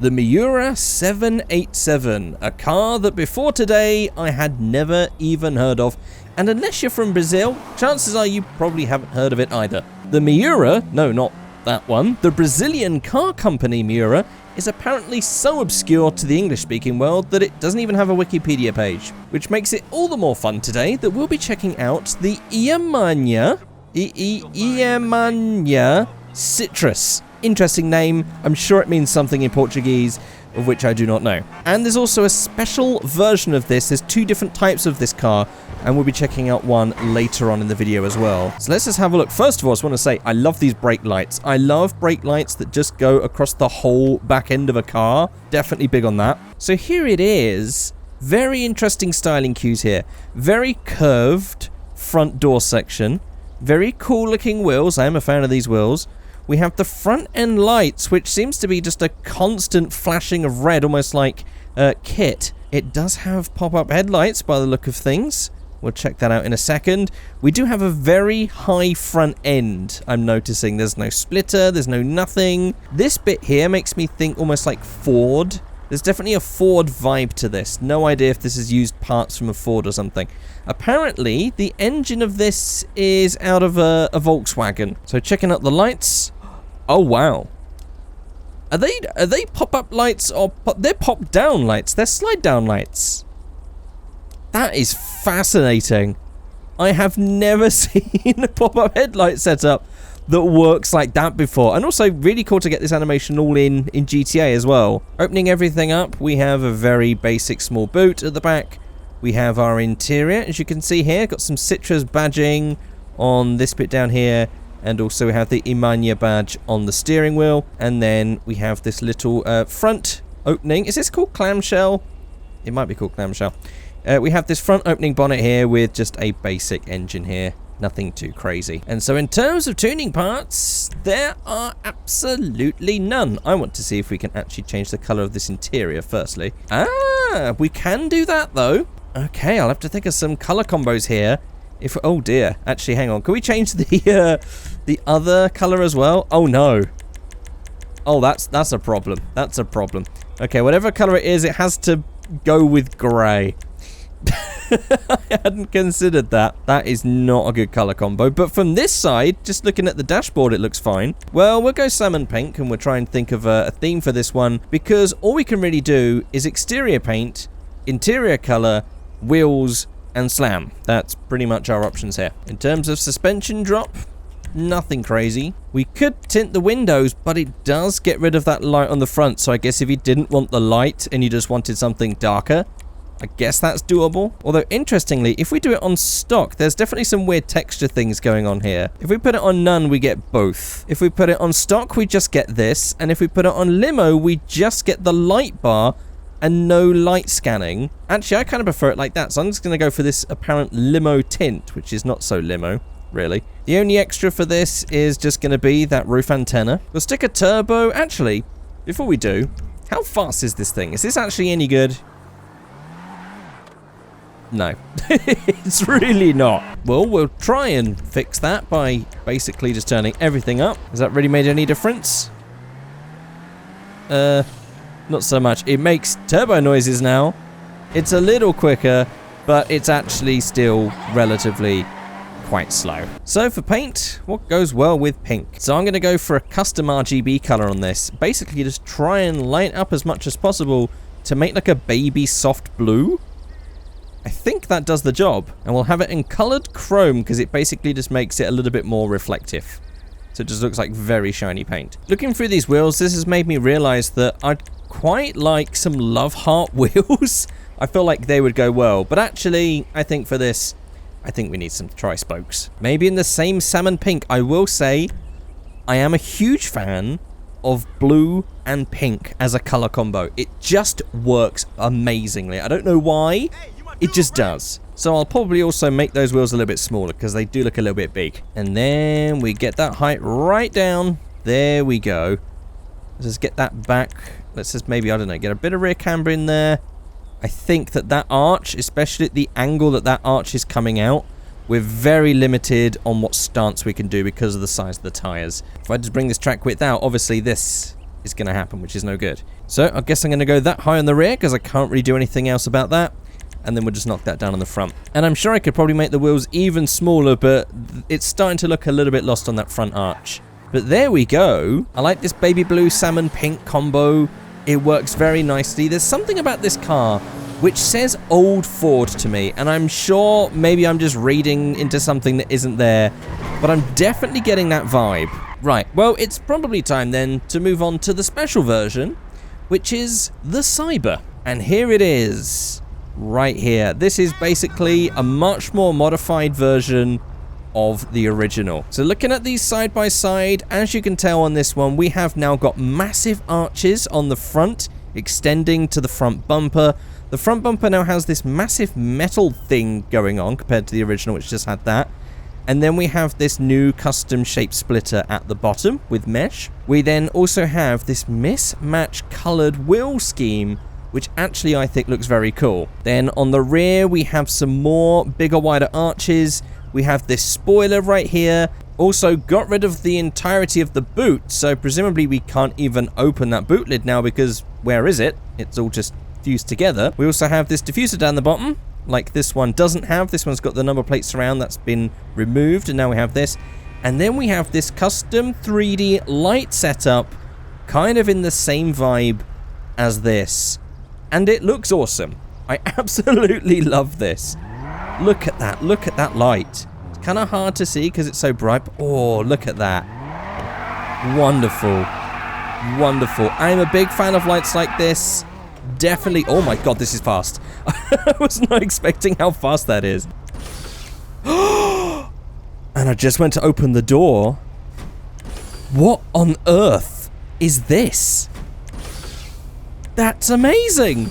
The Miura 787, a car that before today I had never even heard of, and unless you're from Brazil, chances are you probably haven't heard of it either. The Miura, no, not that one, the Brazilian car company Miura, is apparently so obscure to the English-speaking world that it doesn't even have a Wikipedia page, which makes it all the more fun today that we'll be checking out the Iemanja Citrus. Interesting name. I'm sure it means something in Portuguese, of which I do not know. And there's also a special version of this. There's two different types of this car, and we'll be checking out one later on in the video as well. So let's just have a look. First of all, I just want to say I love these brake lights. I love brake lights that just go across the whole back end of a car. Definitely big on that. So here it is. Very interesting styling cues here. Very curved front door section. Very cool looking wheels. I am a fan of these wheels. We have the front end lights, which seems to be just a constant flashing of red, almost like kit. It does have pop-up headlights by the look of things. We'll check that out in a second. We do have a very high front end, I'm noticing. There's no splitter, there's no nothing. This bit here makes me think almost like Ford. There's definitely a Ford vibe to this. No idea if this is used parts from a Ford or something. Apparently, the engine of this is out of a Volkswagen. So checking out the lights. Oh, wow. Are they pop-up lights or they're pop-down lights? They're slide-down lights. That is fascinating. I have never seen a pop-up headlight setup that works like that before. And also really cool to get this animation all in GTA as well. Opening everything up, we have a very basic small boot at the back. We have our interior, as you can see here. Got some Citrus badging on this bit down here. And also we have the Iemanja badge on the steering wheel. And then we have this little front opening. Is this called clamshell? It might be called clamshell. We have this front opening bonnet here with just a basic engine here. Nothing too crazy. And so in terms of tuning parts, there are absolutely none. I want to see if we can actually change the color of this interior firstly. Ah, we can do that though. Okay, I'll have to think of some color combos here. If oh dear, actually hang on. Can we change the other color as well? Oh no. Oh, that's a problem. That's a problem. Okay, whatever color it is, it has to go with gray. I hadn't considered that. That is not a good color combo. But from this side, just looking at the dashboard, it looks fine. Well, we'll go salmon pink and we'll try and think of a theme for this one, because all we can really do is exterior paint, interior color, wheels, and slam. That's pretty much our options here. In terms of suspension drop, nothing crazy. We could tint the windows, but it does get rid of that light on the front. So I guess if you didn't want the light and you just wanted something darker, I guess that's doable. Although, interestingly, if we do it on stock, there's definitely some weird texture things going on here. If we put it on none, we get both. If we put it on stock, we just get this. And if we put it on limo, we just get the light bar and no light scanning. Actually, I kind of prefer it like that. So I'm just going to go for this apparent limo tint, which is not so limo, really. The only extra for this is just going to be that roof antenna. We'll stick a turbo. Actually, before we do, how fast is this thing? Is this actually any good? No, it's really not. Well, we'll try and fix that by basically just turning everything up. Has that really made any difference? Not so much. It makes turbo noises now. It's a little quicker, but it's actually still relatively quite slow. So for paint, what goes well with pink? So I'm going to go for a custom RGB color on this. Basically just try and light up as much as possible to make like a baby soft blue. I think that does the job, and we'll have it in colored chrome because it basically just makes it a little bit more reflective. So it just looks like very shiny paint. Looking through these wheels, this has made me realize that I'd quite like some Love Heart wheels. I feel like they would go well, but actually, I think for this, I think we need some tri-spokes. Maybe in the same salmon pink. I will say, I am a huge fan of blue and pink as a color combo. It just works amazingly. I don't know why. It just does. So I'll probably also make those wheels a little bit smaller because they do look a little bit big. And then we get that height right down. There we go. Let's just get that back. Let's just maybe, I don't know, get a bit of rear camber in there. I think that arch, especially at the angle that arch is coming out, we're very limited on what stance we can do because of the size of the tires. If I just bring this track width out, obviously this is going to happen, which is no good. So I guess I'm going to go that high on the rear because I can't really do anything else about that. And then we'll just knock that down on the front. And I'm sure I could probably make the wheels even smaller, but it's starting to look a little bit lost on that front arch. But there we go. I like this baby blue salmon pink combo. It works very nicely. There's something about this car which says old Ford to me, and I'm sure maybe I'm just reading into something that isn't there, but I'm definitely getting that vibe. Right, well, it's probably time then to move on to the special version, which is the Cyber. And here it is. Right here. This is basically a much more modified version of the original. So looking at these side by side, as you can tell on this one, we have now got massive arches on the front, extending to the front bumper. The front bumper now has this massive metal thing going on compared to the original, which just had that. And then we have this new custom shape splitter at the bottom with mesh. We then also have this mismatch colored wheel scheme, which actually I think looks very cool. Then on the rear, we have some more bigger, wider arches. We have this spoiler right here. Also got rid of the entirety of the boot, so presumably we can't even open that boot lid now because where is it? It's all just fused together. We also have this diffuser down the bottom, like this one doesn't have. This one's got the number plates around, that's been removed, and now we have this. And then we have this custom 3D light setup, kind of in the same vibe as this. And it looks awesome. I absolutely love this. Look at that light. It's kind of hard to see because it's so bright, but oh, look at that. Wonderful. Wonderful. I'm a big fan of lights like this. Definitely, oh my god, this is fast. I was not expecting how fast that is. And I just went to open the door. What on earth is this? That's amazing.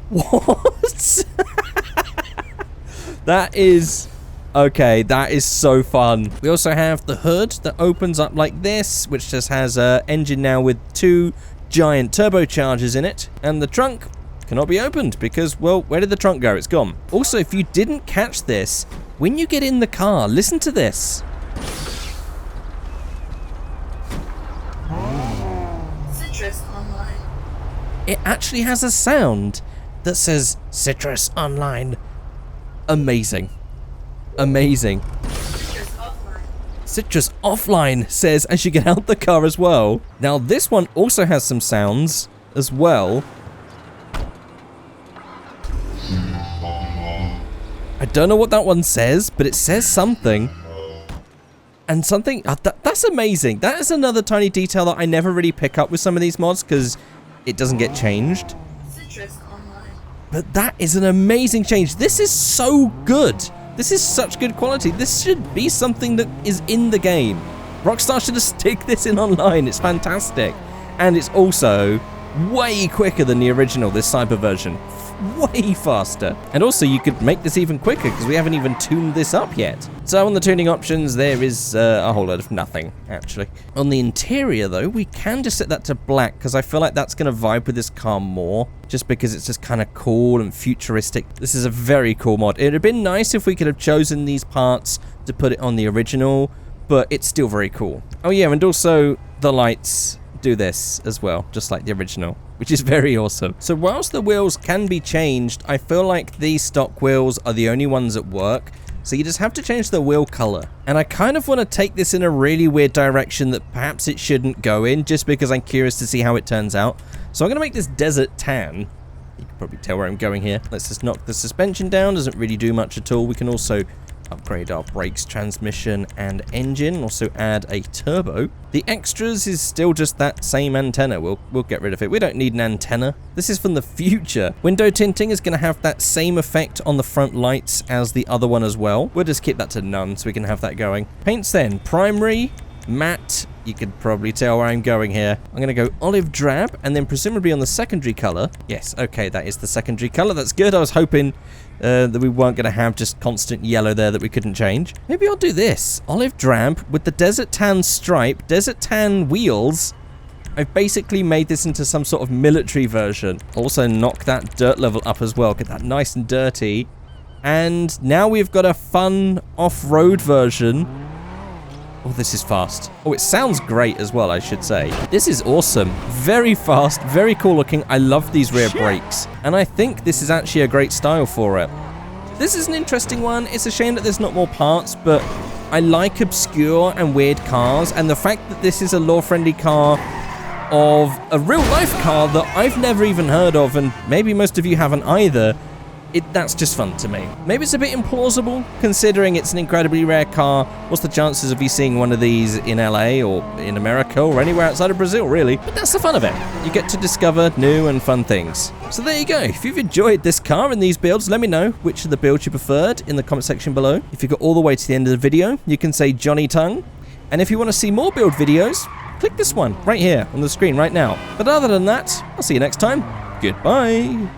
What? That is... Okay, that is so fun. We also have the hood that opens up like this, which just has an engine now with 2 giant turbochargers in it. And the trunk cannot be opened because, well, where did the trunk go? It's gone. Also, if you didn't catch this, when you get in the car, listen to this. Citrus Online. It actually has a sound that says Citrus Online. Amazing. Amazing. Citrus Offline. Citrus Offline says as you get out the car as well. Now this one also has some sounds as well. I don't know what that one says, but it says something. And something, that's amazing. That is another tiny detail that I never really pick up with some of these mods because it doesn't get changed. Citrus Online. But that is an amazing change. This is so good. This is such good quality. This should be something that is in the game. Rockstar should have stick this in online. It's fantastic. And it's also way quicker than the original, this Cyber version. Way faster. And also you could make this even quicker because we haven't even tuned this up yet. So on the tuning options there is a whole lot of nothing actually. On the interior though, we can just set that to black because I feel like that's going to vibe with this car more just because it's just kind of cool and futuristic. This is a very cool mod. It would have been nice if we could have chosen these parts to put it on the original, but it's still very cool. Oh yeah, and also the lights do this as well, just like the original, which is very awesome. So whilst the wheels can be changed, I feel like these stock wheels are the only ones that work. So you just have to change the wheel color. And I kind of want to take this in a really weird direction that perhaps it shouldn't go in, just because I'm curious to see how it turns out. So I'm going to make this desert tan. You can probably tell where I'm going here. Let's just knock the suspension down. Doesn't really do much at all. We can also upgrade our brakes, transmission, and engine. Also add a turbo. The extras is still just that same antenna. We'll get rid of it. We don't need an antenna. This is from the future. Window tinting is going to have that same effect on the front lights as the other one as well. We'll just keep that to none so we can have that going. Paints then. Primary, matte. You could probably tell where I'm going here. I'm going to go olive drab and then presumably on the secondary color. Yes, okay, that is the secondary color. That's good. I was hoping that we weren't going to have just constant yellow there that we couldn't change. Maybe I'll do this. Olive drab with the desert tan stripe, desert tan wheels. I've basically made this into some sort of military version. Also knock that dirt level up as well. Get that nice and dirty. And now we've got a fun off-road version Oh, this is fast. Oh, it sounds great as well, I should say. This is awesome. Very fast, very cool looking. I love these rear brakes. And I think this is actually a great style for it. This is an interesting one. It's a shame that there's not more parts, but I like obscure and weird cars. And the fact that this is a law-friendly car of a real-life car that I've never even heard of, and maybe most of you haven't either, that's just fun to me. Maybe it's a bit implausible, considering it's an incredibly rare car. What's the chances of you seeing one of these in LA or in America or anywhere outside of Brazil, really? But that's the fun of it. You get to discover new and fun things. So there you go. If you've enjoyed this car and these builds, let me know which of the builds you preferred in the comment section below. If you got all the way to the end of the video, you can say Johnny Tongue. And if you want to see more build videos, click this one right here on the screen right now. But other than that, I'll see you next time. Goodbye.